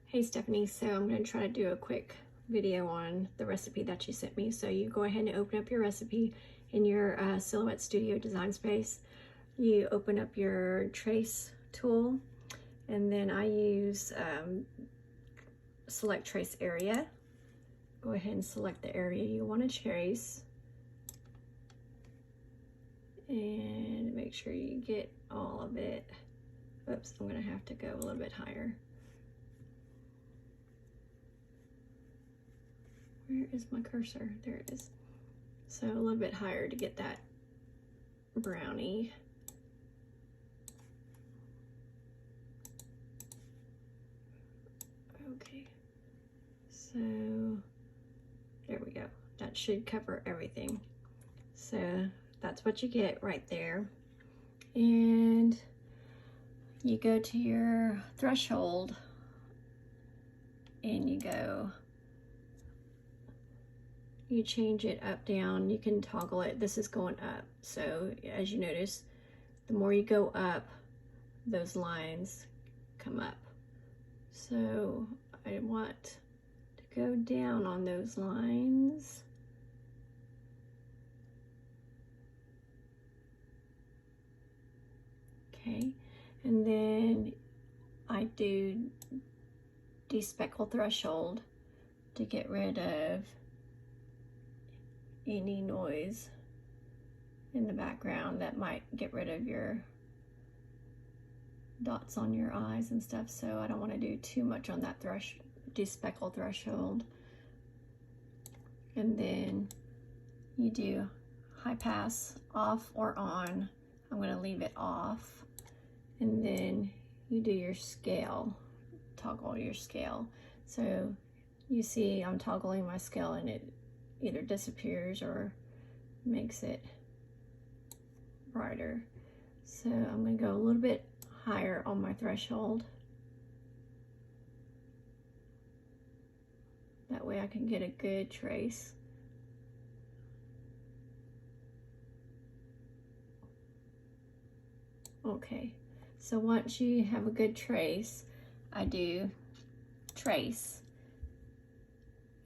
Hey Stephanie, so I'm going to try to do a quick video on the recipe that you sent me. So you go ahead and open up your recipe in your Silhouette Studio design space. You open up your trace tool, and then I use select trace area. Go ahead and select the area you want to trace, and make sure you get all of it. Oops, I'm going to have to go a little bit higher. Where is my cursor? There it is. So a little bit higher to get that brownie. Okay, so there we go. That should cover everything. So that's what you get right there. And you go to your threshold and you change it up, down. You can toggle it. This is going up. So as you notice, the more you go up, those lines come up. So I want to go down on those lines. Okay, and then I do despeckle threshold to get rid of any noise in the background that might get rid of your dots on your eyes and stuff. So I don't want to do too much on that despeckle threshold. And then you do high pass off or on. I'm going to leave it off. And then you do your scale, toggle your scale. So you see I'm toggling my scale and it either disappears or makes it brighter. So I'm going to go a little bit higher on my threshold. That way I can get a good trace. Okay, so once you have a good trace, I do trace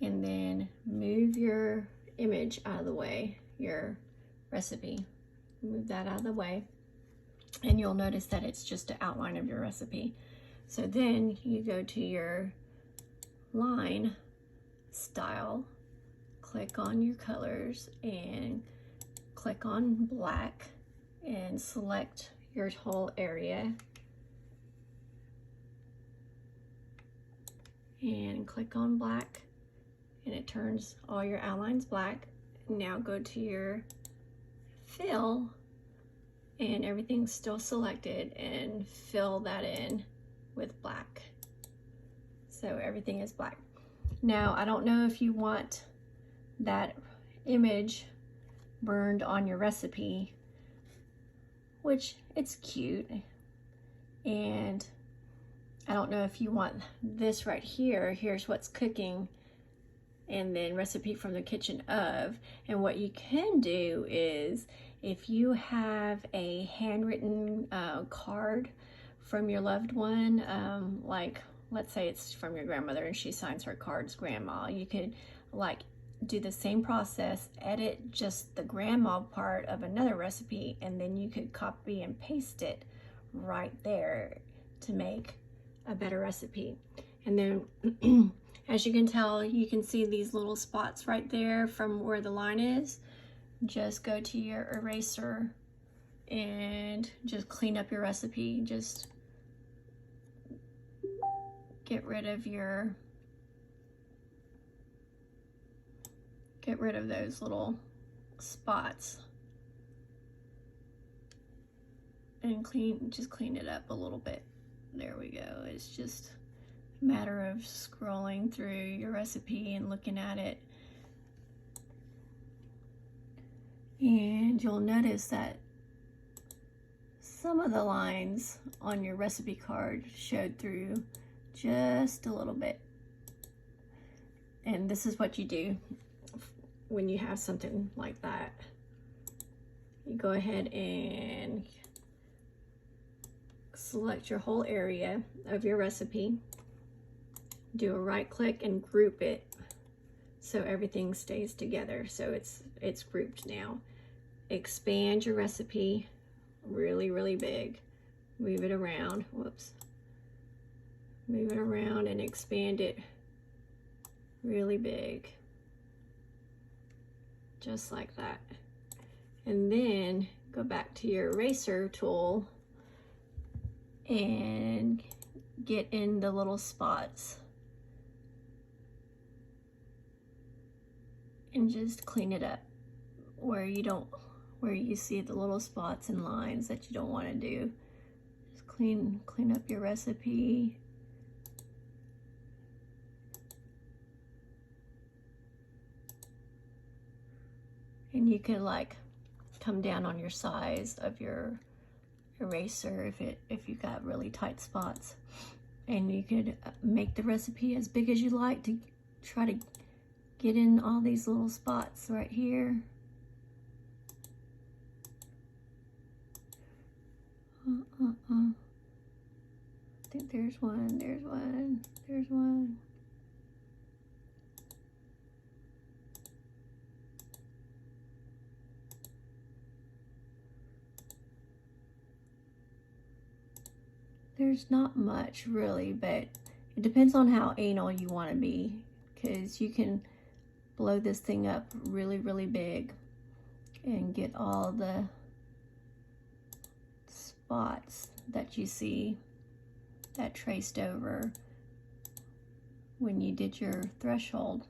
and then move your image out of the way, your recipe. Move that out of the way, and you'll notice that it's just an outline of your recipe. So then you go to your line style, click on your colors and click on black and select your whole area and click on black, and it turns all your outlines black. Now go to your fill, and everything's still selected, and fill that in with black. So everything is black. Now I don't know if you want that image burned on your recipe, which it's cute, and I don't know if you want this right here. Here's what's cooking, and then recipe from the kitchen of. And what you can do is, if you have a handwritten card from your loved one, like let's say it's from your grandmother and she signs her cards grandma, you could like do the same process, edit just the grandma part of another recipe, and then you could copy and paste it right there to make a better recipe. And then as you can tell, you can see these little spots right there from where the line is. Just go to your eraser and just clean up your recipe. Just get rid of those little spots and just clean it up a little bit. There we go. It's just a matter of scrolling through your recipe and looking at it. And you'll notice that some of the lines on your recipe card showed through just a little bit. And this is what you do when you have something like that. You go ahead and select your whole area of your recipe do a right click and group it so everything stays together. So it's grouped now. Expand your recipe really, really big. Move it around. Whoops. Move it around and expand it really big. Just like that. And then go back to your eraser tool and get in the little spots and just clean it up where you see the little spots and lines that you don't want to do. Just clean up your recipe. And you could like come down on your size of your eraser if you got really tight spots. And you could make the recipe as big as you like to try to get in all these little spots right here. I think there's one, there's one, there's one. There's not much really, but it depends on how anal you want to be, because you can blow this thing up really, really big and get all the spots that you see that traced over when you did your threshold.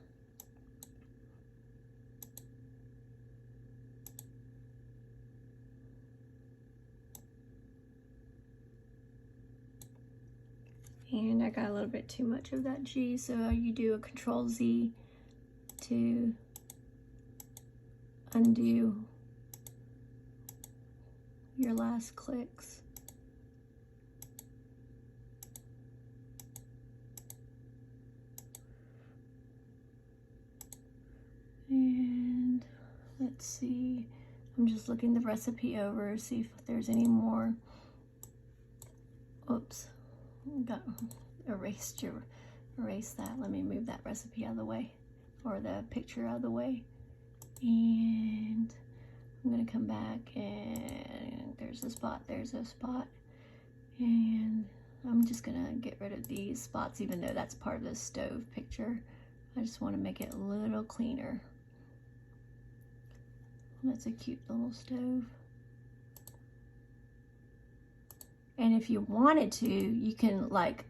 And I got a little bit too much of that G, so you do a Control Z to undo your last clicks. And let's see, I'm just looking the recipe over, see if there's any more. Oops. Got erase that. Let me move that recipe out of the way, or the picture out of the way. And I'm gonna come back, and there's a spot, and I'm just gonna get rid of these spots, even though that's part of the stove picture. I just want to make it a little cleaner. That's a cute little stove. And if you wanted to, you can like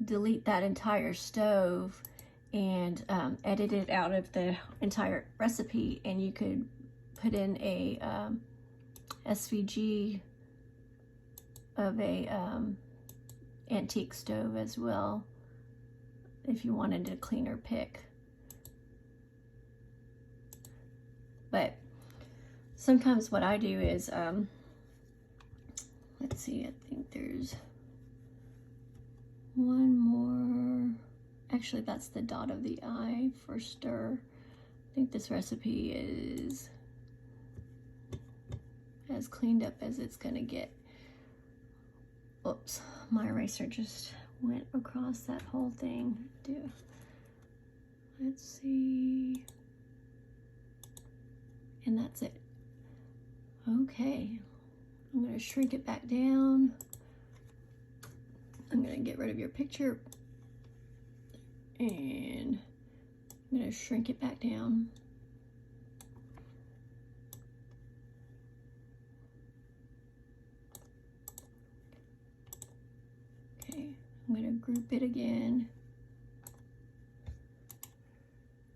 delete that entire stove and edit it out of the entire recipe, and you could put in a SVG of a antique stove as well if you wanted a cleaner pick. But sometimes what I do is let's see, I think there's one more. Actually, that's the dot of the I for stir. I think this recipe is as cleaned up as it's gonna get. Oops, my eraser just went across that whole thing. Let's see. And that's it. Okay. I'm going to shrink it back down. I'm going to get rid of your picture, and I'm going to shrink it back down. Okay, I'm going to group it again.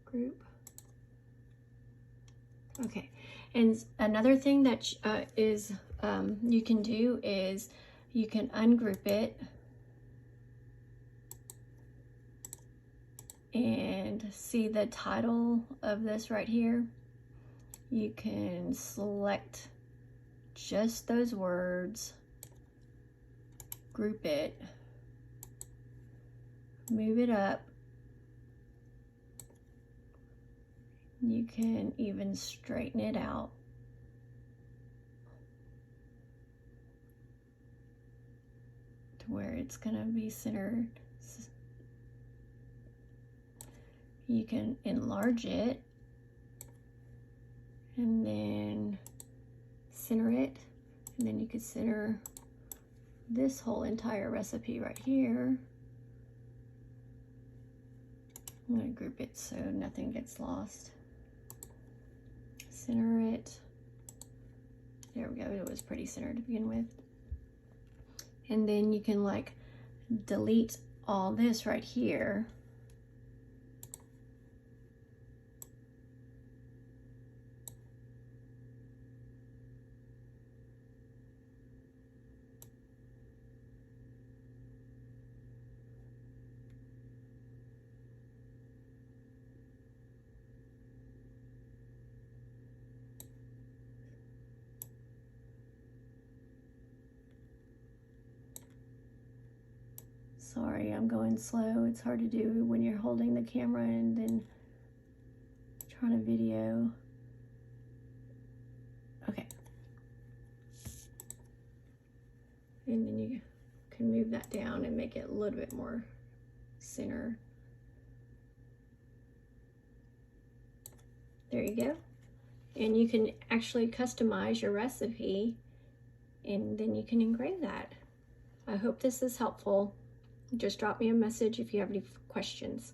Group. Okay, and another thing that you can do is you can ungroup it and see the title of this right here. You can select just those words, group it, move it up. You can even straighten it out. To where it's gonna be centered you can enlarge it and then center it, and then you could center this whole entire recipe right here. I'm going to group it so nothing gets lost. Center it. There we go, it was pretty centered to begin with. And then you can like delete all this right here. Sorry, I'm going slow. It's hard to do when you're holding the camera and then trying to video. Okay. And then you can move that down and make it a little bit more center. There you go. And you can actually customize your recipe and then you can engrave that. I hope this is helpful. Just drop me a message if you have any questions.